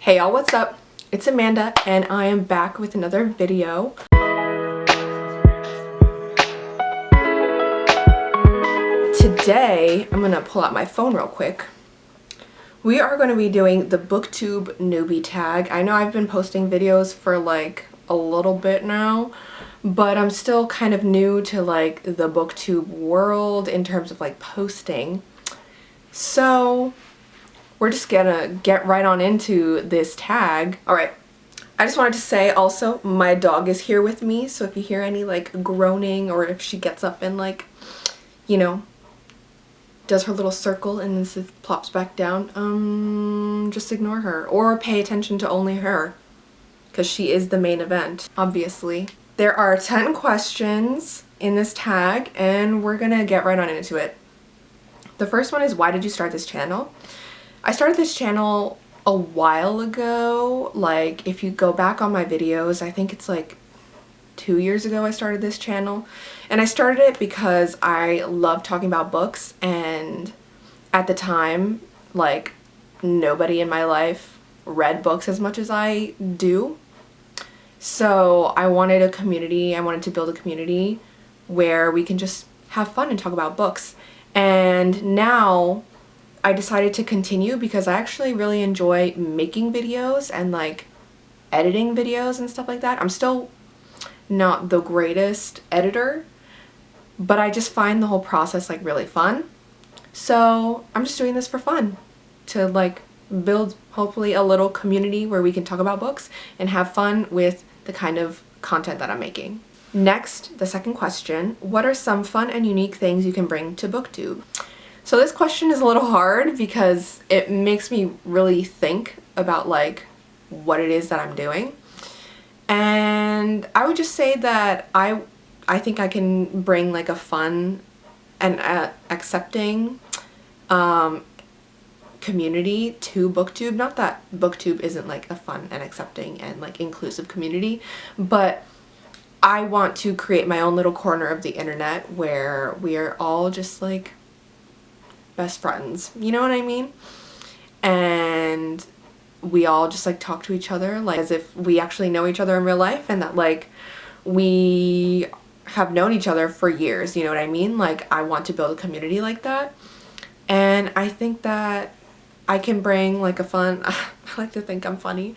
Hey y'all, what's up? It's Amanda and I am back with another video. Today, I'm gonna pull out my phone real quick. We are going to be doing the Booktube Newbie Tag. I know I've been posting videos for like a little bit now, but I'm still kind of new to like the Booktube world in terms of like posting. So we're just gonna get right on into this tag. Alright, I just wanted to say also, my dog is here with me, so if you hear any like groaning or if she gets up and like, you know, does her little circle and then plops back down, just ignore her or pay attention to only her because she is the main event, obviously. There are 10 questions in this tag and we're gonna get right on into it. The first one is, why did you start this channel? I started this channel a while ago. Like, if you go back on my videos, I think it's like 2 years ago I started this channel. And I started it because I love talking about books, and at the time, like, nobody in my life read books as much as I do. So I wanted a community, I wanted to build a community where we can just have fun and talk about books. And now I decided to continue because I actually really enjoy making videos and like editing videos and stuff like that. I'm still not the greatest editor, but I just find the whole process like really fun. So I'm just doing this for fun, to like build hopefully a little community where we can talk about books and have fun with the kind of content that I'm making. Next, the second question, what are some fun and unique things you can bring to BookTube? So this question is a little hard because it makes me really think about like what it is that I'm doing. And I would just say that I think I can bring like a fun and accepting community to BookTube. Not that BookTube isn't like a fun and accepting and like inclusive community, but I want to create my own little corner of the internet where we are all just like best friends, you know what I mean? And we all just like talk to each other like as if we actually know each other in real life, and that like we have known each other for years, you know what I mean? Like, I want to build a community like that, and I think that I can bring like a fun I like to think I'm funny,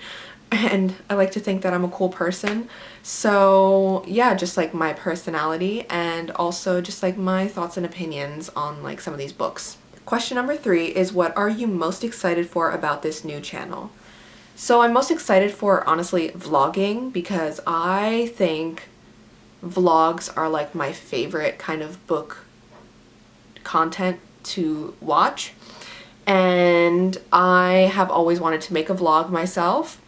and I like to think that I'm a cool person. So yeah, just like my personality and also just like my thoughts and opinions on like some of these books. Question number 3 is, what are you most excited for about this new channel? So I'm most excited for, honestly, vlogging, because I think vlogs are like my favorite kind of book content to watch. And I have always wanted to make a vlog myself.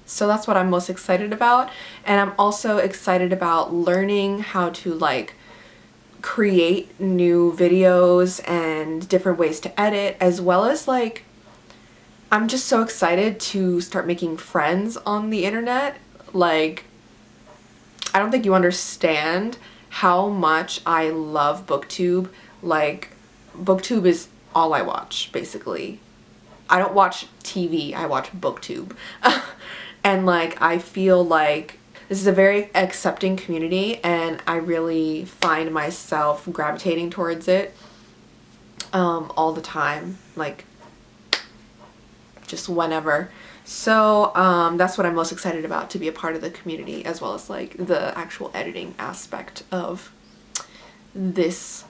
So that's what I'm most excited about. And I'm also excited about learning how to like create new videos and different ways to edit, as well as like I'm just so excited to start making friends on the internet. Like, I don't think you understand how much I love BookTube. Like, BookTube is all I watch, basically. I don't watch TV, I watch BookTube. And like, I feel like this is a very accepting community, and I really find myself gravitating towards it all the time, like just whenever. So that's what I'm most excited about, to be a part of the community, as well as like the actual editing aspect of this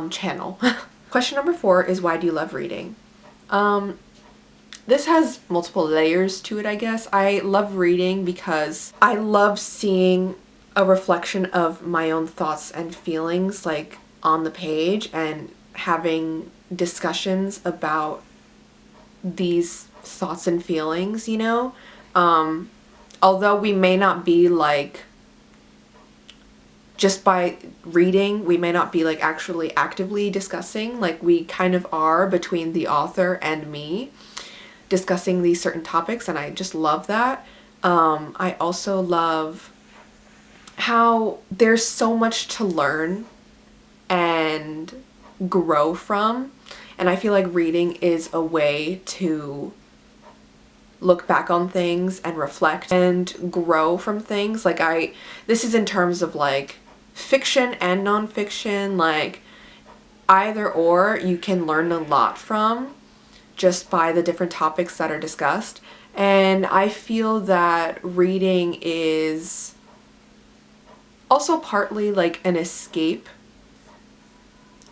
channel. Question number 4 is, why do you love reading? This has multiple layers to it, I guess. I love reading because I love seeing a reflection of my own thoughts and feelings like on the page, and having discussions about these thoughts and feelings, you know? Although we may not be like, just by reading, we may not be like actually actively discussing, like we kind of are between the author and me, discussing these certain topics, and I just love that. I also love how there's so much to learn and grow from, and I feel like reading is a way to look back on things and reflect and grow from things. Like this is in terms of like fiction and nonfiction, like either or you can learn a lot from just by the different topics that are discussed. And I feel that reading is also partly like an escape,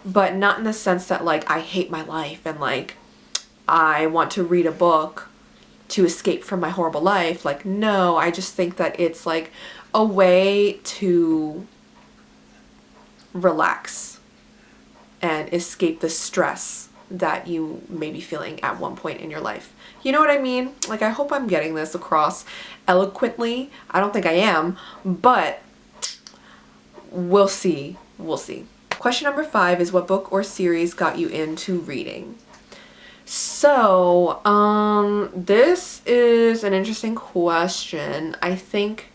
but not in the sense that like I hate my life and like I want to read a book to escape from my horrible life. Like, no, I just think that it's like a way to relax and escape the stress that you may be feeling at one point in your life. You know what I mean? Like, I hope I'm getting this across eloquently. I don't think I am, but we'll see. We'll see. Question number 5 is, what book or series got you into reading? So, this is an interesting question. I think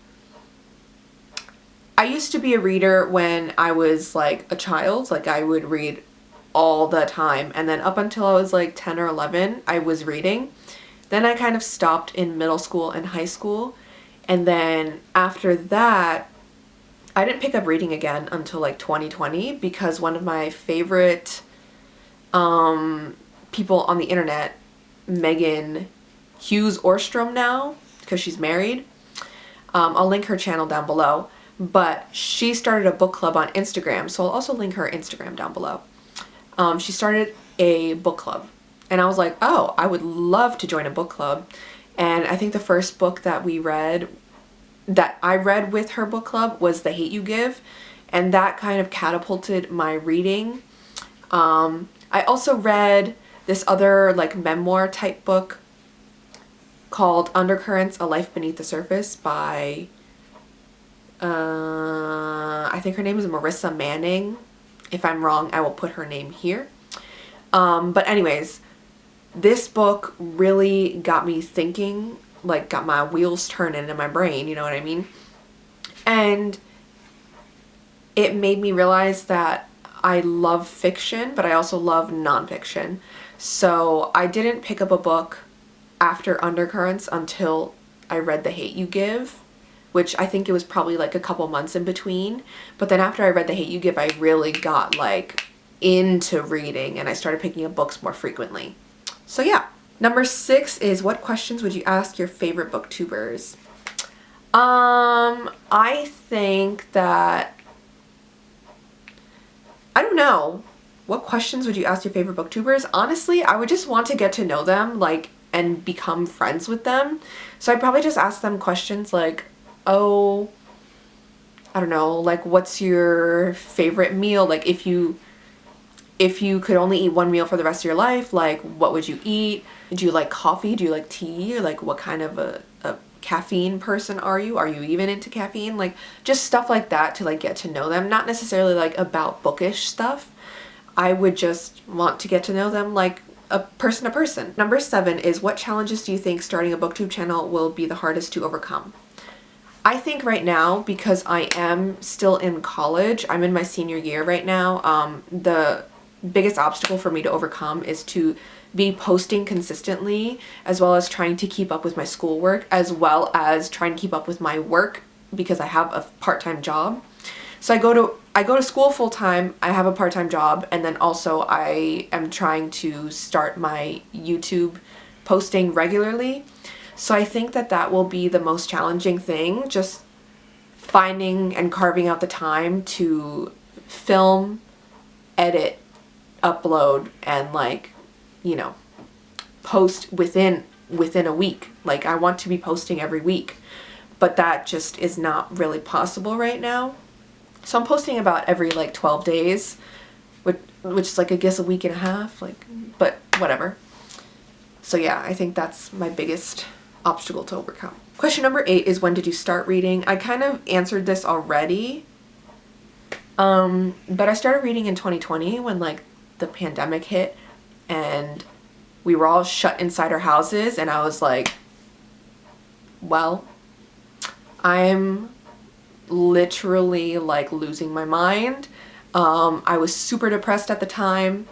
I used to be a reader when I was like a child. Like, I would read all the time, and then up until I was like 10 or 11 I was reading. Then I kind of stopped in middle school and high school, and then after that I didn't pick up reading again until like 2020 because one of my favorite people on the internet, Meghan Hughes-Ohrstrom now, because she's married, I'll link her channel down below, but she started a book club on Instagram, so I'll also link her Instagram down below. She started a book club, and I was like, oh, I would love to join a book club. And I think the first book that I read with her book club was The Hate You Give, and that kind of catapulted my reading. I also read this other like memoir type book called Undercurrents: A Life Beneath the Surface by I think her name is Marissa Manning. If I'm wrong, I will put her name here. But anyways, this book really got me thinking, like got my wheels turning in my brain, you know what I mean? And it made me realize that I love fiction, but I also love nonfiction. So I didn't pick up a book after Undercurrents until I read The Hate You Give, which I think it was probably like a couple months in between. But then after I read The Hate You Give, I really got like into reading and I started picking up books more frequently. So yeah. Number 6 is, what questions would you ask your favorite booktubers? I think that, I don't know. What questions would you ask your favorite booktubers? Honestly, I would just want to get to know them, like, and become friends with them. So I'd probably just ask them questions like, oh, I don't know, like, what's your favorite meal? Like, if you could only eat one meal for the rest of your life, like, what would you eat? Do you like coffee? Do you like tea? Or like, what kind of a caffeine person are you? Are you even into caffeine? Like, just stuff like that to like get to know them. Not necessarily like about bookish stuff. I would just want to get to know them like a person to person. Number 7 is, what challenges do you think starting a booktube channel will be the hardest to overcome? I think right now, because I am still in college, I'm in my senior year right now, the biggest obstacle for me to overcome is to be posting consistently, as well as trying to keep up with my schoolwork, as well as trying to keep up with my work because I have a part-time job. So I go to school full-time, I have a part-time job, and then also I am trying to start my YouTube posting regularly. So I think that that will be the most challenging thing, just finding and carving out the time to film, edit, upload, and like, you know, post within a week. Like, I want to be posting every week, but that just is not really possible right now. So I'm posting about every like 12 days, which is like, I guess, a week and a half, like, but whatever. So yeah, I think that's my biggest obstacle to overcome. Question number 8 is, when did you start reading? I kind of answered this already, but I started reading in 2020 when like the pandemic hit and we were all shut inside our houses, and I was like, well, I'm literally like losing my mind. I was super depressed at the time,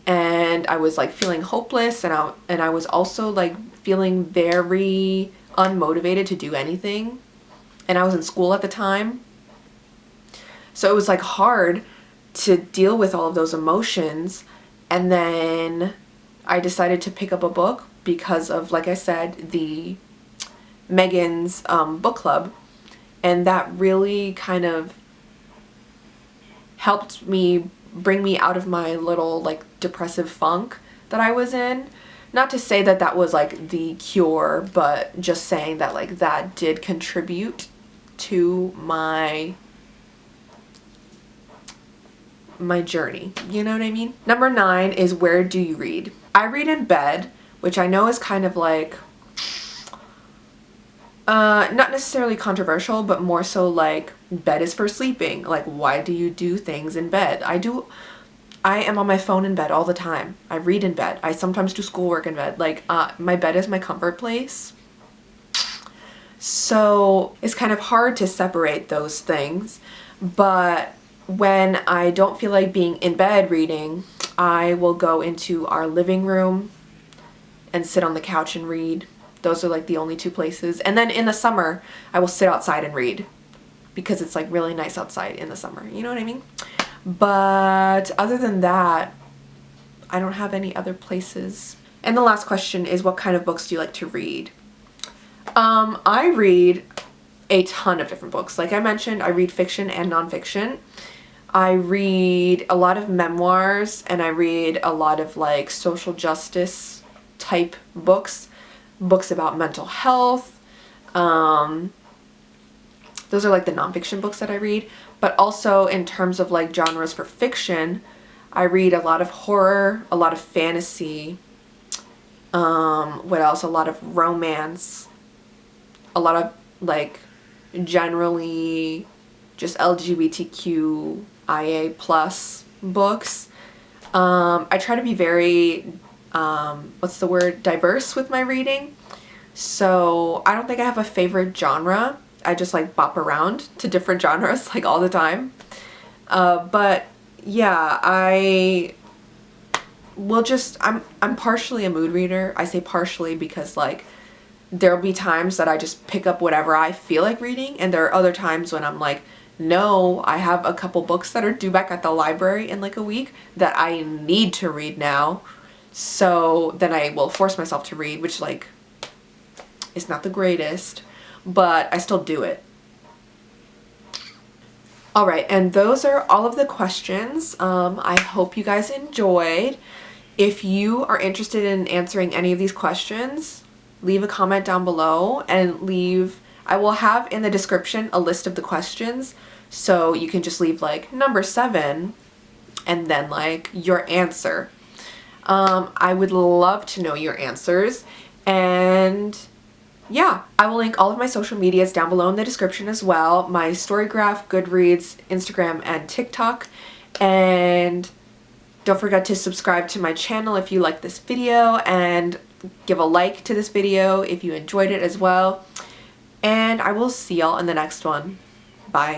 and I was like feeling hopeless, and I was also like feeling very unmotivated to do anything, and I was in school at the time. So it was like hard to deal with all of those emotions. And then I decided to pick up a book because of, like I said, the Meghan's book club. And that really kind of helped me bring me out of my little like depressive funk that I was in. Not to say that that was like the cure, but just saying that like that did contribute to my journey. You know what I mean? Number 9 is, where do you read? I read in bed, which I know is kind of like not necessarily controversial, but more so like bed is for sleeping. Like, why do you do things in bed? I am on my phone in bed all the time. I read in bed. I sometimes do schoolwork in bed. Like, my bed is my comfort place. So it's kind of hard to separate those things. But when I don't feel like being in bed reading, I will go into our living room and sit on the couch and read. Those are like the only 2 places. And then in the summer, I will sit outside and read because it's like really nice outside in the summer. You know what I mean? But other than that, I don't have any other places. And the last question is, what kind of books do you like to read? I read a ton of different books. Like I mentioned, I read fiction and nonfiction. I read a lot of memoirs, and I read a lot of like social justice type books. Books about mental health. Those are like the nonfiction books that I read. But also in terms of like genres for fiction, I read a lot of horror, a lot of fantasy, what else? A lot of romance, a lot of like generally just LGBTQIA plus books. I try to be very what's the word, diverse with my reading. So I don't think I have a favorite genre. I just like bop around to different genres like all the time. But yeah, I'm partially a mood reader. I say partially because like there'll be times that I just pick up whatever I feel like reading, and there are other times when I'm like, no, I have a couple books that are due back at the library in like a week that I need to read now. So then I will force myself to read, which like is not the greatest, but I still do it. Alright, and those are all of the questions. I hope you guys enjoyed. If you are interested in answering any of these questions, leave a comment down below, and I will have in the description a list of the questions, so you can just leave like number 7 and then like your answer. I would love to know your answers, and yeah, I will link all of my social medias down below in the description as well. My Storygraph, Goodreads, Instagram, and TikTok. And don't forget to subscribe to my channel if you like this video, and give a like to this video if you enjoyed it as well. And I will see y'all in the next one. Bye.